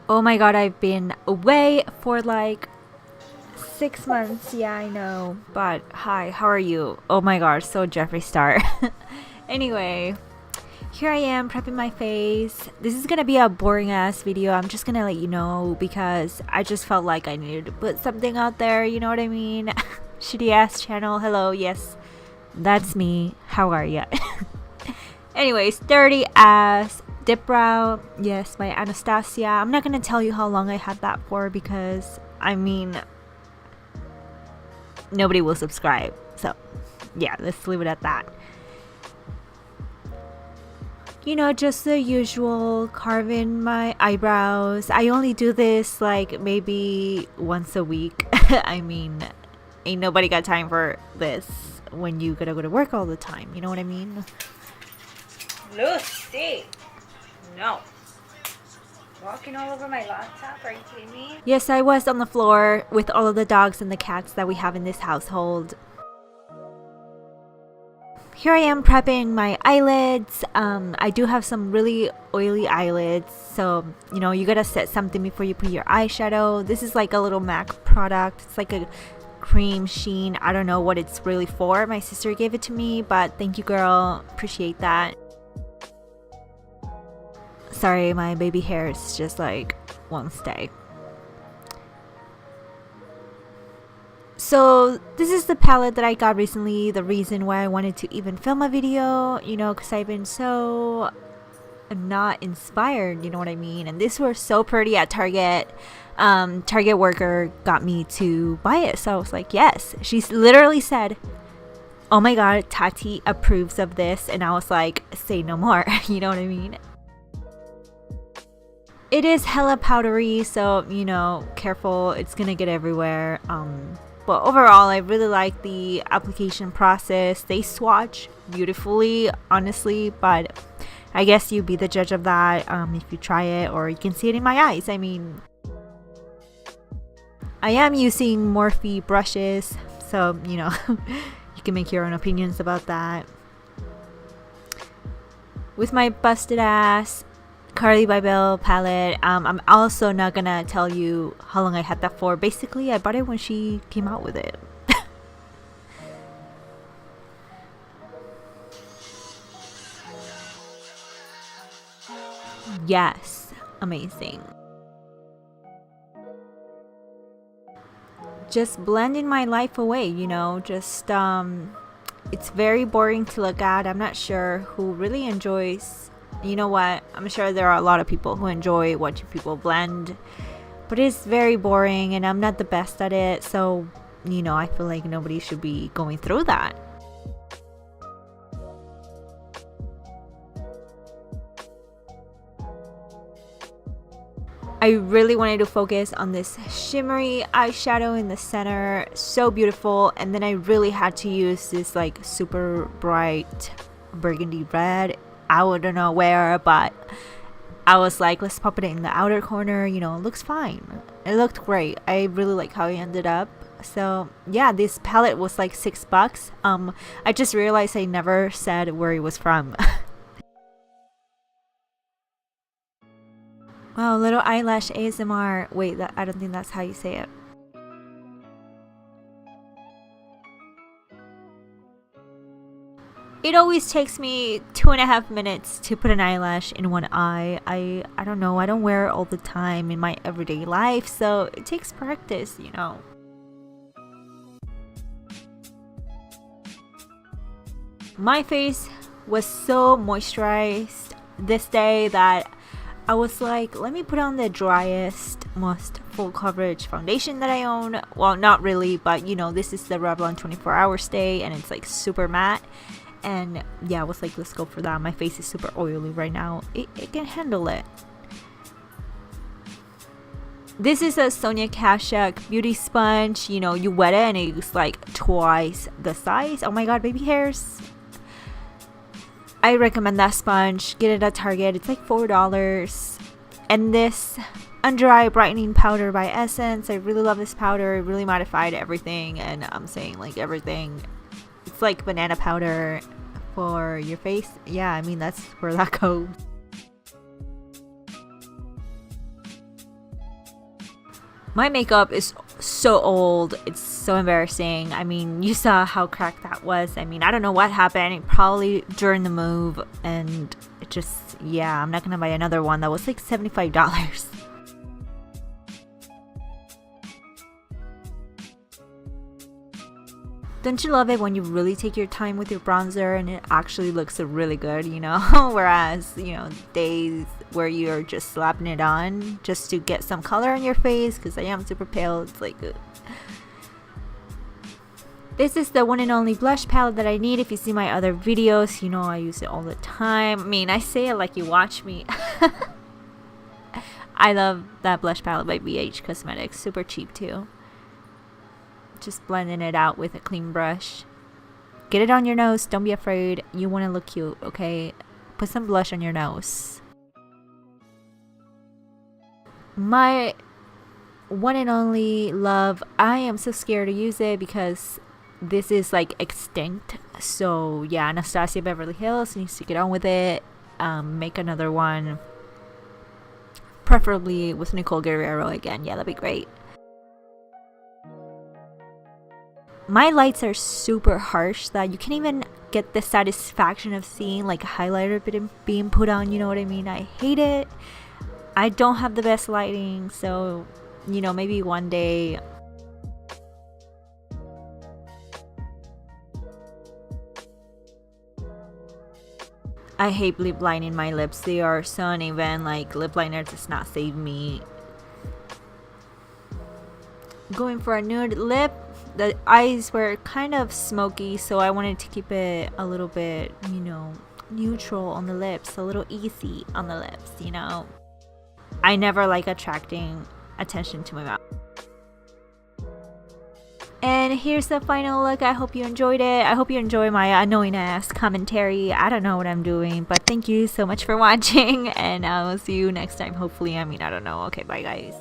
Oh my god, I've been away for like 6 months. Yeah, I know. But hi, how are you? Oh my god, so Jeffree Star. Anyway, here I am prepping my face. This is gonna be a boring ass video. I'm just gonna let you know because I just felt like I needed to put something out there. You know what I mean? Shitty ass channel. Hello, yes, that's me. How are ya? Anyways, dirty ass dip brow. Yes, by Anastasia. I'm not gonna tell you how long I had that for because I mean nobody will subscribe. So yeah, let's leave it at that. You know, just the usual, carving my eyebrows. I only do this like maybe once a week. I mean, ain't nobody got time for this when you gotta go to work all the time. You know what I mean? Lucy! No. Walking all over my laptop? Are you kidding me? Yes, I was on the floor with all of the dogs and the cats that we have in this household. Here I am prepping my eyelids. I do have some really oily eyelids, so you know you gotta set something before you put your eyeshadow. This is like a little MAC product. It's like a cream sheen. I don't know what it's really for. My sister gave it to me, but thank you, girl. Appreciate that. Sorry, my baby hairs just like won't stay. So this is the palette that I got recently. The reason why I wanted to even film a video, you know, because I've been so not inspired, you know what I mean? And these were so pretty at Target. Target worker got me to buy it, so I was like, yes. She literally said, oh my god, Tati approves of this, and I was like, say no more. You know what I mean? It is hella powdery, so you know, careful, it's gonna get everywhere. But overall, I really like the application process. They swatch beautifully, honestly, but I guess you be the judge of that if you try it, or you can see it in my eyes. I mean, I am using Morphe brushes, so you know, you can make your own opinions about that. With my busted ass Carli Bybel palette, I'm also not gonna tell you how long I had that for. Basically, I bought it when she came out with it. Yes, amazing. Just blending my life away, you know, just it's very boring to look at. I'm not sure who really enjoys. You know what, I'm sure there are a lot of people who enjoy watching people blend, but it's very boring and I'm not the best at it, so you know, I feel like nobody should be going through that. I really wanted to focus on this shimmery eyeshadow in the center, so beautiful, and then I really had to use this like super bright burgundy red. I don't know where, but I was like, let's pop it in the outer corner, you know, it looks fine. It looked great. I really like how it ended up. So yeah, this palette was like $6. I just realized I never said where it was from. Wow, little eyelash ASMR. Wait, I don't think that's how you say it. It always takes me 2.5 minutes to put an eyelash in one eye. I don't know, I don't wear it all the time in my everyday life, so it takes practice, you know. My face was so moisturized this day that I was like, let me put on the driest, most full coverage foundation that I own. Well, not really, but you know, this is the Revlon 24-hour stay and it's like super matte. And yeah, I was like, let's go for that. My face is super oily right now. It can handle it. This is a Sonia Kashuk beauty sponge. You know, you wet it and it's like twice the size. Oh my god, baby hairs. I recommend that sponge. Get it at Target. It's like $4. And this under eye brightening powder by Essence. I really love this powder. It really modified everything. And I'm saying like everything. It's like banana powder for your face. Yeah, I mean, that's where that goes. My makeup is so old. It's so embarrassing. I mean, you saw how cracked that was. I mean, I don't know what happened. Probably during the move, and it just, yeah, I'm not gonna buy another one. That was like $75. Don't you love it when you really take your time with your bronzer and it actually looks really good, you know? Whereas, you know, days where you're just slapping it on just to get some color on your face, because I am super pale, it's like this is the one and only blush palette that I need. If you see my other videos, you know I use it all the time. I mean, I say it like you watch me. I love that blush palette by BH Cosmetics, super cheap too. Just blending it out with a clean brush. Get it on your nose, don't be afraid. You want to look cute, okay? Put some blush on your nose. My one and only love, I am so scared to use it because this is like extinct. So yeah, Anastasia Beverly Hills needs to get on with it. Make another one, preferably with Nicole Guerrero again. Yeah, that'd be great. My lights are super harsh that you can't even get the satisfaction of seeing like a highlighter being put on, you know what I mean? I hate it. I don't have the best lighting, so you know, maybe one day. I hate lip lining my lips. They are so uneven. Like, lip liner does not save me. Going for a nude lip. The eyes were kind of smoky, so I wanted to keep it a little bit, you know, neutral on the lips, a little easy on the lips, you know. I never like attracting attention to my mouth. And here's the final look. I hope you enjoyed it. I hope you enjoy my annoying ass commentary. I don't know what I'm doing, but thank you so much for watching, and I will see you next time, hopefully. I mean, I don't know. Okay, bye guys.